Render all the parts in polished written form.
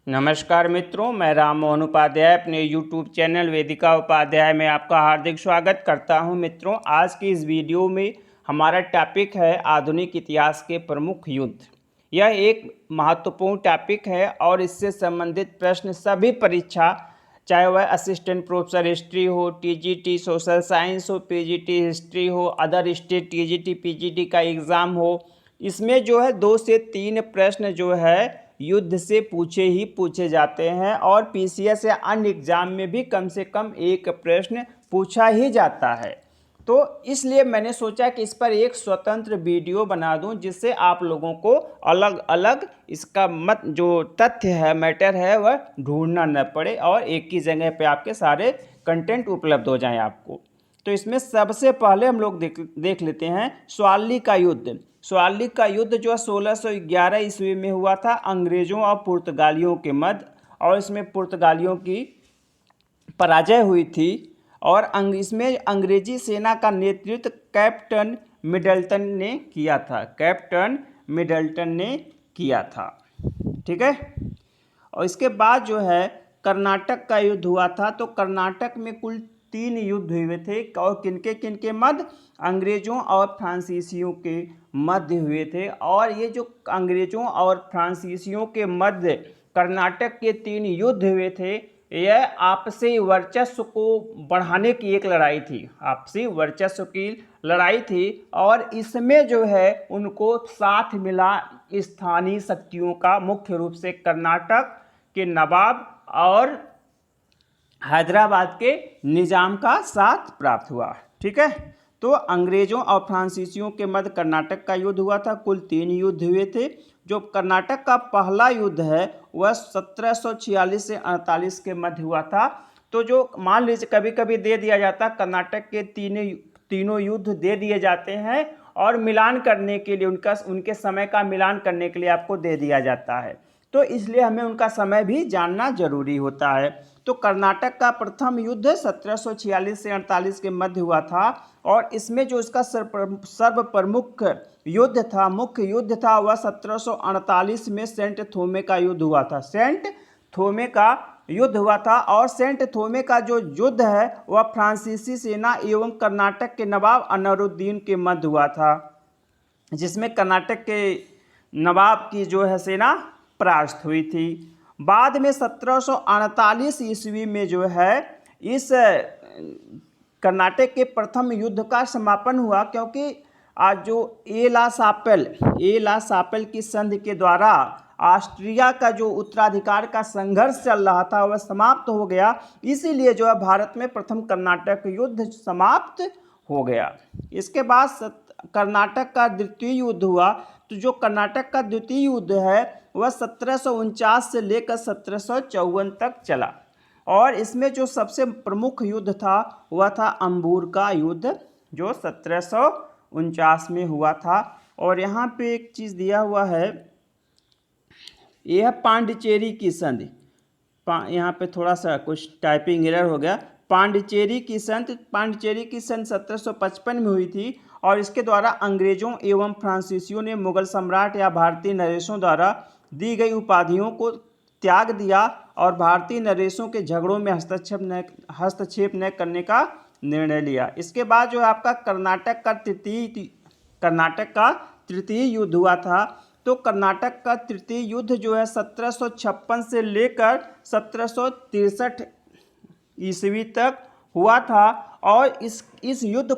नमस्कार मित्रों, मैं राम मोहन उपाध्याय अपने YouTube चैनल वेदिका उपाध्याय में आपका हार्दिक स्वागत करता हूं। मित्रों, आज की इस वीडियो में हमारा टॉपिक है आधुनिक इतिहास के प्रमुख युद्ध। यह एक महत्वपूर्ण टॉपिक है और इससे संबंधित प्रश्न सभी परीक्षा, चाहे वह असिस्टेंट प्रोफेसर हिस्ट्री हो, TGT सोशल साइंस हो, PGT हिस्ट्री हो, अदर स्टेट TGT PGT का एग्ज़ाम हो, इसमें जो है 2 से 3 प्रश्न जो है युद्ध से पूछे जाते हैं और PCS या अन्य एग्जाम में भी कम से कम एक प्रश्न पूछा ही जाता है। तो इसलिए मैंने सोचा कि इस पर एक स्वतंत्र वीडियो बना दूं, जिससे आप लोगों को अलग अलग इसका जो तथ्य है, मैटर है, वह ढूंढना न पड़े और एक ही जगह पे आपके सारे कंटेंट उपलब्ध हो जाएं आपको। तो इसमें सबसे पहले हम लोग देख लेते हैं स्वाली का युद्ध। स्वाली का युद्ध जो 1611 ईस्वी में हुआ था अंग्रेजों और पुर्तगालियों के मध्य, और इसमें पुर्तगालियों की पराजय हुई थी और इसमें अंग्रेजी सेना का नेतृत्व कैप्टन मिडल्टन ने किया था। कैप्टन मिडल्टन ने किया था, ठीक है। और इसके बाद जो है कर्नाटक का युद्ध हुआ था। तो कर्नाटक में कुल 3 युद्ध हुए थे और किनके मध्य? अंग्रेजों और फ्रांसीसियों के मध्य हुए थे। और ये जो अंग्रेजों और फ्रांसीसियों के मध्य कर्नाटक के 3 युद्ध हुए थे, यह आपसी वर्चस्व को बढ़ाने की एक लड़ाई थी। आपसी वर्चस्व की लड़ाई थी और इसमें जो है उनको साथ मिला स्थानीय शक्तियों का, मुख्य रूप से कर्नाटक के नवाब और हैदराबाद के निजाम का साथ प्राप्त हुआ, ठीक है। तो अंग्रेजों और फ्रांसीसियों के मध्य कर्नाटक का युद्ध हुआ था। कुल 3 युद्ध हुए थे। जो कर्नाटक का पहला युद्ध है वह 1746 से 48 के मध्य हुआ था। तो जो मान लीजिए कभी कभी दे दिया जाता, कर्नाटक के तीनों युद्ध दे दिए जाते हैं और मिलान करने के लिए उनके समय का मिलान करने के लिए आपको दे दिया जाता है। तो इसलिए हमें उनका समय भी जानना जरूरी होता है। तो कर्नाटक का प्रथम युद्ध 1746 से 48 के मध्य हुआ था और इसमें जो इसका सर्व प्रमुख युद्ध था, मुख्य युद्ध था, वह 1748 में सेंट थोमे का युद्ध हुआ था। सेंट थोमे का युद्ध हुआ था और सेंट थोमे का जो युद्ध है वह फ्रांसीसी सेना एवं कर्नाटक के नवाब अनवरुद्दीन के मध्य हुआ था, जिसमें कर्नाटक के नवाब की जो है सेना परास्त हुई थी। बाद में 1748 ईस्वी में जो है इस कर्नाटक के प्रथम युद्ध का समापन हुआ, क्योंकि आज जो एला सापेल की संधि के द्वारा ऑस्ट्रिया का जो उत्तराधिकार का संघर्ष चल रहा था वह समाप्त हो गया। इसीलिए जो है भारत में प्रथम कर्नाटक युद्ध समाप्त हो गया। इसके बाद कर्नाटक का द्वितीय युद्ध हुआ। तो जो कर्नाटक का द्वितीय युद्ध है वह 1749 से लेकर 1754 तक चला और इसमें जो सबसे प्रमुख युद्ध था वह था अंबूर का युद्ध, जो 1749 में हुआ था। और यहाँ पे एक चीज़ दिया हुआ है, यह पांडिचेरी की संधि। यहाँ पे थोड़ा सा कुछ टाइपिंग एरर हो गया। पांडिचेरी की संधि 1755 में हुई थी और इसके द्वारा अंग्रेजों एवं फ्रांसीसियों ने मुगल सम्राट या भारतीय नरेशों द्वारा दी गई उपाधियों को त्याग दिया और भारतीय नरेशों के झगड़ों में हस्तक्षेप न करने का निर्णय लिया। इसके बाद जो आपका कर्नाटक का तृतीय युद्ध हुआ था। तो कर्नाटक का तृतीय युद्ध जो है 1756 से लेकर 1763 ईस्वी तक हुआ था और इस युद्ध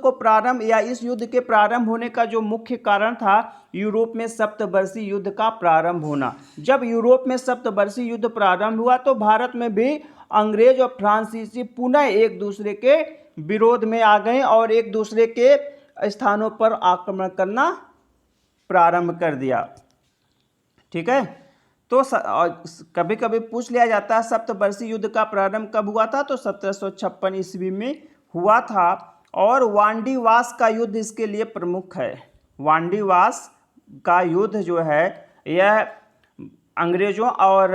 के प्रारंभ होने का जो मुख्य कारण था यूरोप में सप्तवर्षीय युद्ध का प्रारंभ होना। जब यूरोप में सप्तवर्षीय युद्ध प्रारंभ हुआ तो भारत में भी अंग्रेज और फ्रांसीसी पुनः एक दूसरे के विरोध में आ गए और एक दूसरे के स्थानों पर आक्रमण करना प्रारंभ कर दिया, ठीक है। तो कभी कभी पूछ लिया जाता है सप्तवर्षीय युद्ध का प्रारंभ कब हुआ था, तो 1756 ईस्वी में हुआ था। और वांडीवास का युद्ध इसके लिए प्रमुख है। वांडीवास का युद्ध जो है यह अंग्रेजों और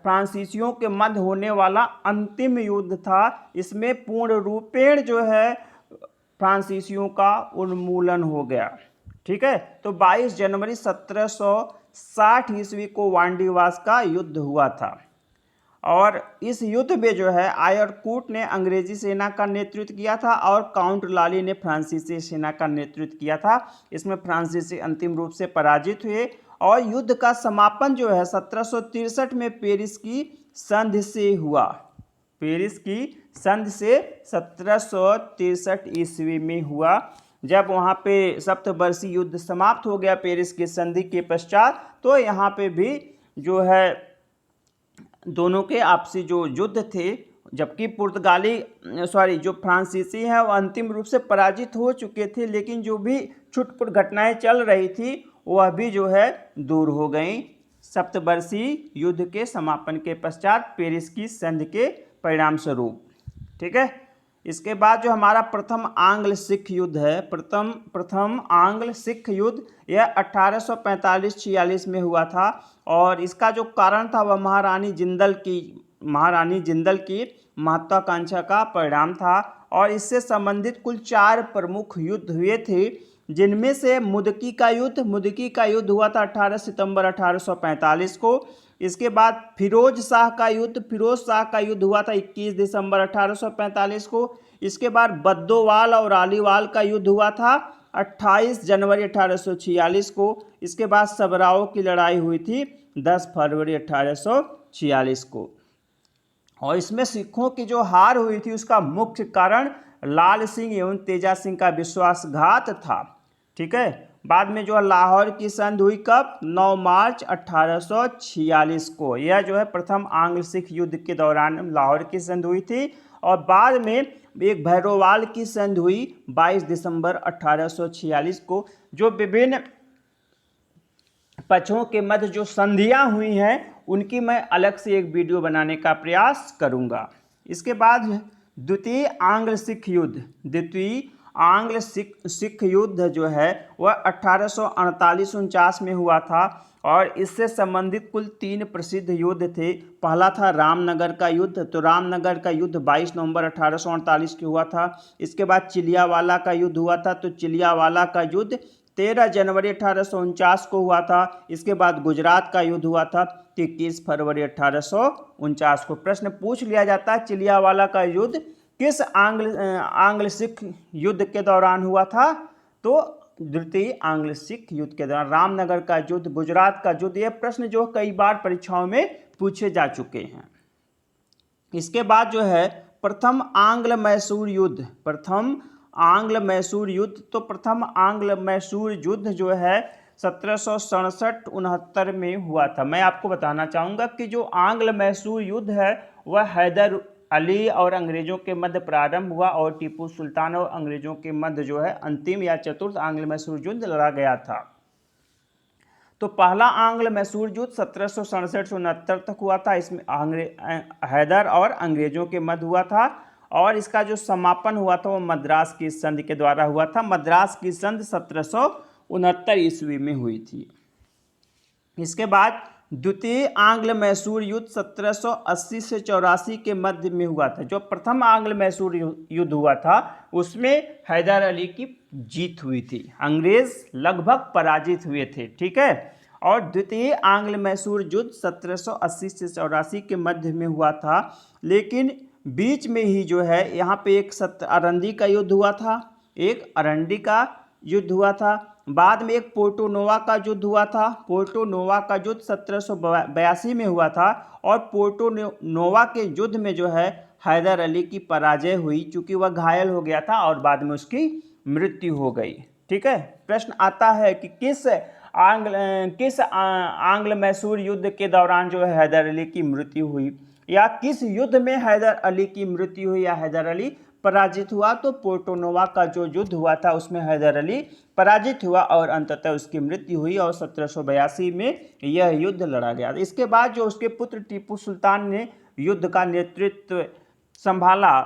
फ्रांसीसियों के मध्य होने वाला अंतिम युद्ध था। इसमें पूर्ण रूपेण जो है फ्रांसीसियों का उन्मूलन हो गया, ठीक है। तो 22 जनवरी 1760 ईस्वी को वांडीवास का युद्ध हुआ था। और इस युद्ध में जो है आयरकूट ने अंग्रेजी सेना का नेतृत्व किया था और काउंट लाली ने फ्रांसीसी सेना का नेतृत्व किया था। इसमें फ्रांसीसी अंतिम रूप से पराजित हुए और युद्ध का समापन जो है 1763 में पेरिस की संधि से हुआ। पेरिस की संधि से 1763 ईस्वी में हुआ, जब वहाँ पे सप्तवर्षीय युद्ध समाप्त हो गया पेरिस की संधि के पश्चात। तो यहाँ पे भी जो है दोनों के आपसी जो युद्ध थे, जबकि जो फ्रांसीसी हैं वो अंतिम रूप से पराजित हो चुके थे, लेकिन जो भी छुटपुट घटनाएं चल रही थी वह भी जो है दूर हो गई सप्तवर्षीय युद्ध के समापन के पश्चात पेरिस की संधि के परिणाम स्वरूप। ठीक है, इसके बाद जो हमारा प्रथम आंग्ल सिख युद्ध है, प्रथम आंग्ल सिख युद्ध, यह 1845-46 में हुआ था और इसका जो कारण था वह महारानी जिंदल की महत्वाकांक्षा का परिणाम था और इससे संबंधित कुल 4 प्रमुख युद्ध हुए थे, जिनमें से मुदकी का युद्ध हुआ था 18 सितंबर 1845 को। इसके बाद फिरोज शाह का युद्ध हुआ था 21 दिसंबर 1845 को। इसके बाद बद्दोवाल और अलीवाल का युद्ध हुआ था 28 जनवरी 1846 को। इसके बाद सबराओं की लड़ाई हुई थी 10 फरवरी 1846 को। और इसमें सिखों की जो हार हुई थी उसका मुख्य कारण लाल सिंह एवं तेजा सिंह का विश्वासघात था। ठीक है, बाद में जो है लाहौर की संधि हुई कब? 9 मार्च 1846 को। यह जो है प्रथम आंग्ल सिख युद्ध के दौरान लाहौर की संधि हुई थी और बाद में एक भैरोवाल की संधि हुई 22 दिसंबर 1846 को। जो विभिन्न पक्षों के मध्य जो संधियां हुई हैं उनकी मैं अलग से एक वीडियो बनाने का प्रयास करूंगा। इसके बाद द्वितीय आंग्ल सिख युद्ध जो है वह 1848-49 में हुआ था और इससे संबंधित कुल 3 प्रसिद्ध युद्ध थे। पहला था रामनगर का युद्ध, तो रामनगर का युद्ध 22 नवंबर 1848 को हुआ था। इसके बाद चिलियावाला का युद्ध हुआ था, तो चिलियावाला का युद्ध 13 जनवरी 1849 को हुआ था। इसके बाद गुजरात का युद्ध हुआ था 21 फरवरी 1849 को। प्रश्न पूछ लिया जाता है चिलियावाला का युद्ध किस आंग्ल सिख युद्ध के दौरान हुआ था? तो द्वितीय आंग्ल सिख युद्ध के दौरान। रामनगर का युद्ध, गुजरात का युद्ध, ये प्रश्न जो कई बार परीक्षाओं में पूछे जा चुके हैं। इसके बाद जो है प्रथम आंग्ल मैसूर युद्ध, तो प्रथम आंग्ल मैसूर युद्ध जो है 1767-69 में हुआ था। मैं आपको बताना चाहूँगा कि जो आंग्ल मैसूर युद्ध है वह हैदर अली और अंग्रेजों के मध्य प्रारंभ हुआ और टीपू सुल्तान और अंग्रेजों के मध्य जो है अंतिम या चतुर्थ आंग्ल मैसूर युद्ध लड़ा गया था। तो पहला आंग्ल मैसूर युद्ध 1767-69 तक हुआ था। इसमें हैदर और अंग्रेजों के मध्य हुआ था और इसका जो समापन हुआ था वो मद्रास की संधि के द्वारा हुआ था। मद्रास की संधि 1769 ईस्वी में हुई थी। इसके बाद द्वितीय आंग्ल मैसूर युद्ध 1780 से 84 के मध्य में हुआ था। जो प्रथम आंग्ल मैसूर युद्ध हुआ था उसमें हैदर अली की जीत हुई थी, अंग्रेज लगभग पराजित हुए थे। ठीक है, और द्वितीय आंग्ल मैसूर युद्ध 1780 से 84 के मध्य में हुआ था, लेकिन बीच में ही जो है यहाँ पे एक अरंडी का युद्ध हुआ था, बाद में एक पोर्टो नोवा का युद्ध हुआ था। पोर्टो नोवा का युद्ध 1782 में हुआ था और पोर्टो नोवा के युद्ध में जो है हैदर अली की पराजय हुई, चूंकि वह घायल हो गया था और बाद में उसकी मृत्यु हो गई। ठीक है, प्रश्न आता है कि किस आंग्ल मैसूर युद्ध के दौरान जो है हैदर अली की मृत्यु हुई, या किस युद्ध में हैदर अली की मृत्यु हुई या हैदर अली पराजित हुआ? तो पोर्टो नोवा का जो युद्ध हुआ था उसमें हैदर अली पराजित हुआ और अंततः उसकी मृत्यु हुई और 1782 में यह युद्ध लड़ा गया। इसके बाद जो उसके पुत्र टीपू सुल्तान ने युद्ध का नेतृत्व संभाला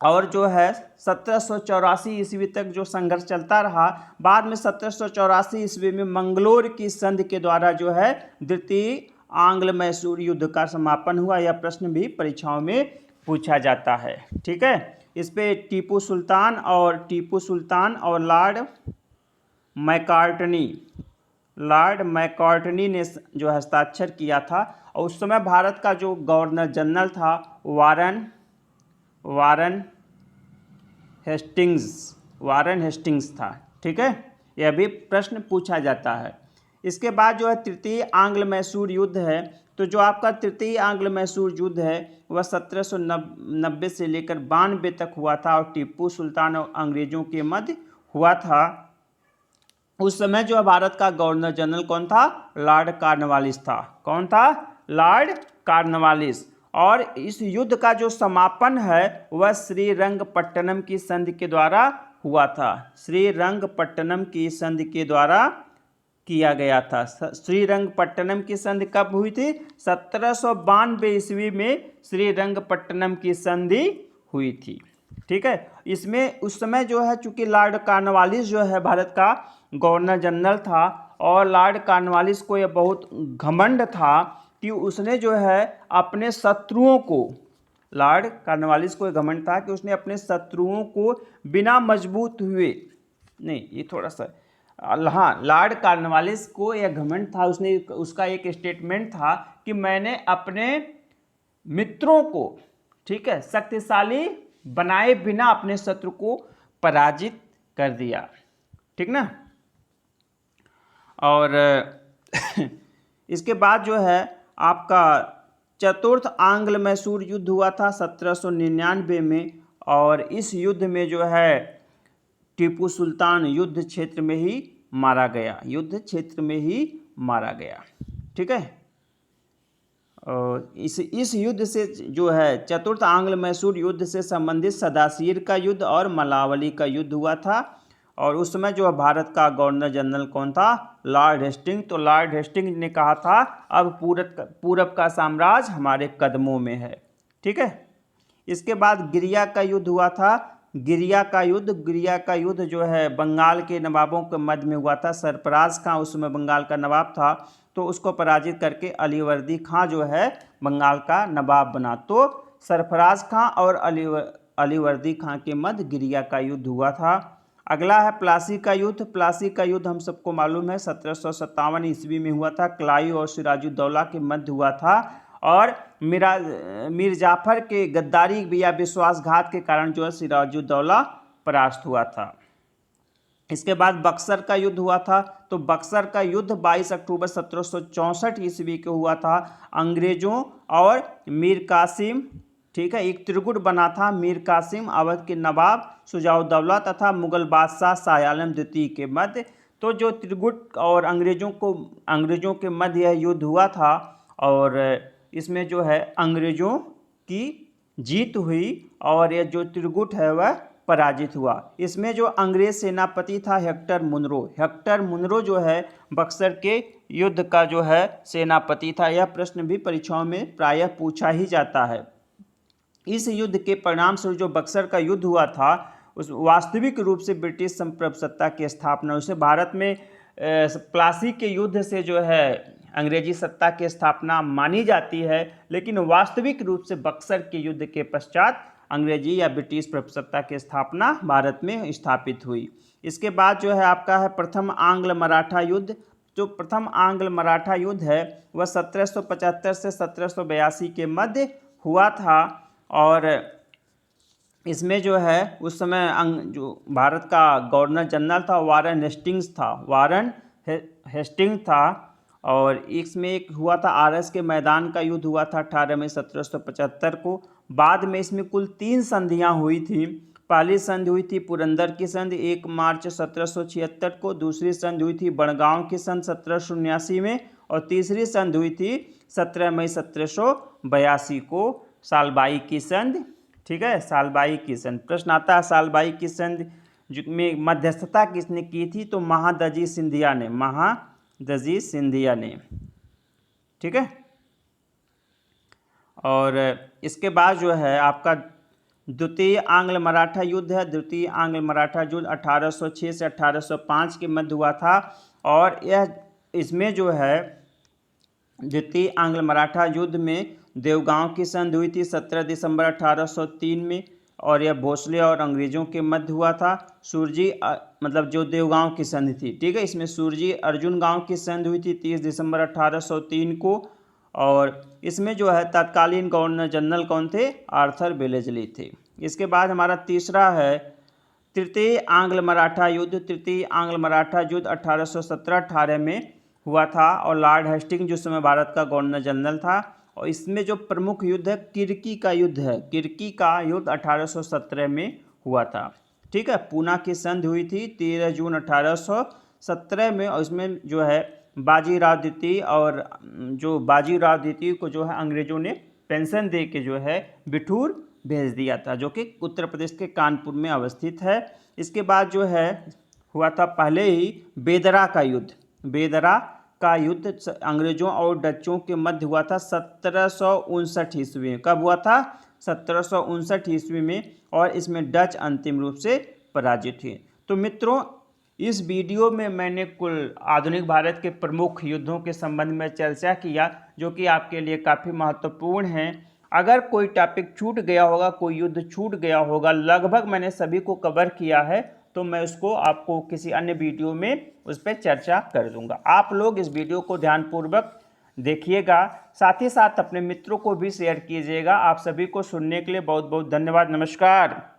और जो है 1784 ईस्वी तक जो संघर्ष चलता रहा। बाद में 1784 ईस्वी में मंगलोर की संधि के द्वारा जो है द्वितीय आंग्ल मैसूर युद्ध का समापन हुआ। यह प्रश्न भी परीक्षाओं में पूछा जाता है। ठीक है, इस पे टीपू सुल्तान और लॉर्ड मैकार्टनी लॉर्ड मैकार्टनी ने जो हस्ताक्षर किया था। और उस समय भारत का जो गवर्नर जनरल था वारन हेस्टिंग्स था। ठीक है, यह भी प्रश्न पूछा जाता है। इसके बाद जो है तृतीय आंग्ल मैसूर युद्ध है। तो जो आपका तृतीय आंग्ल मैसूर युद्ध है वह 1790 से लेकर 92 तक हुआ था और टीपू सुल्तान और अंग्रेजों के मध्य हुआ था। उस समय जो है भारत का गवर्नर जनरल कौन था? लॉर्ड कॉर्नवालिस था। कौन था? Lord Cornwallis. और इस युद्ध का जो समापन है वह श्रीरंगपट्टनम की संधि के द्वारा हुआ था। श्रीरंगपट्टनम की संधि के द्वारा किया गया था। श्रीरंगपट्टनम की संधि कब हुई थी? 1792 ईस्वी में श्रीरंगपट्टनम की संधि हुई थी। ठीक है, इसमें उस समय जो है चूंकि लॉर्ड कॉर्नवालिस जो है भारत का गवर्नर जनरल था और लॉर्ड कॉर्नवालिस को यह बहुत घमंड था कि उसने जो है अपने शत्रुओं को, लॉर्ड कॉर्नवालिस को यह घमंड था कि उसने अपने शत्रुओं को बिना मजबूत हुए, नहीं ये थोड़ा सा, हाँ, लॉर्ड कॉर्नवालिस को यह घमंड था, उसका एक स्टेटमेंट था कि मैंने अपने मित्रों को, ठीक है, शक्तिशाली बनाए बिना अपने शत्रु को पराजित कर दिया। ठीक ना। और इसके बाद जो है आपका चतुर्थ आंग्ल मैसूर युद्ध हुआ था 1799 में। और इस युद्ध में जो है टीपू सुल्तान युद्ध क्षेत्र में ही मारा गया, युद्ध क्षेत्र में ही मारा गया। ठीक है, और इस युद्ध से जो है चतुर्थ आंग्ल मैसूर युद्ध से संबंधित सदासीर का युद्ध और मलावली का युद्ध हुआ था। और उस समय जो भारत का गवर्नर जनरल कौन था? Lord Hasting. तो लॉर्ड हेस्टिंग ने कहा था अब पूरब का साम्राज्य हमारे कदमों में है। ठीक है, इसके बाद गिरिया का युद्ध हुआ था। गिरिया का युद्ध जो है बंगाल के नवाबों के मध्य में हुआ था। सरफराज खां उस समय बंगाल का नवाब था, तो उसको पराजित करके अलीवर्दी खां जो है बंगाल का नवाब बना। तो सरफराज खां और अलीवर्दी खां के मध्य गिरिया का युद्ध हुआ था। अगला है प्लासी का युद्ध। प्लासी का युद्ध हम सबको मालूम है 1757 ईस्वी में हुआ था। क्लाई और सिराजुद्दौला के मध्य हुआ था और मीर जाफर के गद्दारी या विश्वासघात के कारण जो है सिराजुद्दौला परास्त हुआ था। इसके बाद बक्सर का युद्ध हुआ था। तो बक्सर का युद्ध 22 अक्टूबर 1764 ईस्वी को हुआ था। अंग्रेजों और मीर कासिम, ठीक है, एक त्रिगुट बना था। मीर कासिम, अवध के नवाब शुजाउद्दौला तथा मुगल बादशाह शाह आलम द्वितीय के मध्य। तो जो त्रिगुट और अंग्रेजों के मध्य यह युद्ध हुआ था और इसमें जो है अंग्रेजों की जीत हुई और यह जो त्रिगुट है वह पराजित हुआ। इसमें जो अंग्रेज सेनापति था हेक्टर मुनरो जो है बक्सर के युद्ध का जो है सेनापति था। यह प्रश्न भी परीक्षाओं में प्रायः पूछा ही जाता है। इस युद्ध के परिणाम स्वरूप जो बक्सर का युद्ध हुआ था उस वास्तविक रूप से ब्रिटिश संप्रभुसत्ता की स्थापना, उसे भारत में प्लासी के युद्ध से जो है अंग्रेजी सत्ता की स्थापना मानी जाती है, लेकिन वास्तविक रूप से बक्सर के युद्ध के पश्चात अंग्रेजी या ब्रिटिश प्रभुसत्ता की स्थापना भारत में स्थापित हुई। इसके बाद जो है आपका है प्रथम आंग्ल मराठा युद्ध। जो प्रथम आंग्ल मराठा युद्ध है वह 1775 से 1782 के मध्य हुआ था और इसमें जो है उस समय जो भारत का गवर्नर जनरल था वारन हेस्टिंग्स था और इसमें एक हुआ था आरस के मैदान का युद्ध हुआ था 18 मई 1775 को। बाद में इसमें कुल 3 संधियां हुई थी। पहली संधि हुई थी पुरंदर की संधि 1 मार्च 1776 को, दूसरी संधि हुई थी बड़गांव की संधि 1779 में और तीसरी संधि हुई थी 17 मई 1782 को सालबाई की संधि। ठीक है, सालबाई की संधि। प्रश्न आता है सालबाई की संधि में मध्यस्थता किसने की थी? तो महादजी सिंधिया ने। ठीक है, और इसके बाद जो है आपका द्वितीय आंग्ल मराठा युद्ध है। द्वितीय आंग्ल मराठा युद्ध 1806 से 1805 के मध्य हुआ था और यह इसमें जो है द्वितीय आंग्ल मराठा युद्ध में देवगांव की संधि हुई थी 17 दिसंबर 1803 में। और यह भोसले और अंग्रेज़ों के मध्य हुआ था। सुरजी मतलब जो देवगांव की संधि थी, ठीक है, इसमें सुरजी अर्जुन गांव की संधि हुई थी 30 दिसंबर 1803 को। और इसमें जो है तत्कालीन गवर्नर जनरल कौन थे? आर्थर वेलेस्ली थे। इसके बाद हमारा तीसरा है तृतीय आंग्ल मराठा युद्ध। तृतीय आंग्ल मराठा युद्ध 1817-18 में हुआ था और लॉर्ड हेस्टिंग जो समय भारत का गवर्नर जनरल था। और इसमें जो प्रमुख युद्ध है किर्की का युद्ध है। किर्की का युद्ध 1817 में हुआ था, ठीक है। पूना की संधि हुई थी 13 जून 1817 में और इसमें जो है बाजीराव द्वितीय और जो बाजीराव द्वितीय को जो है अंग्रेजों ने पेंशन दे के जो है बिठूर भेज दिया था, जो कि उत्तर प्रदेश के कानपुर में अवस्थित है। इसके बाद जो है हुआ था पहले ही बेदरा का युद्ध। बेदरा का युद्ध अंग्रेजों और डच्चों के मध्य हुआ था 1759 ईस्वी में। कब हुआ था? 1759 ईस्वी में। और इसमें डच अंतिम रूप से पराजित हुए। तो मित्रों, इस वीडियो में मैंने कुल आधुनिक भारत के प्रमुख युद्धों के संबंध में चर्चा किया, जो कि आपके लिए काफ़ी महत्वपूर्ण है। अगर कोई टॉपिक छूट गया होगा, कोई युद्ध छूट गया होगा, लगभग मैंने सभी को कवर किया है, तो मैं उसको आपको किसी अन्य वीडियो में उस पर चर्चा कर दूंगा। आप लोग इस वीडियो को ध्यानपूर्वक देखिएगा, साथ ही साथ अपने मित्रों को भी शेयर कीजिएगा। आप सभी को सुनने के लिए बहुत बहुत धन्यवाद। नमस्कार।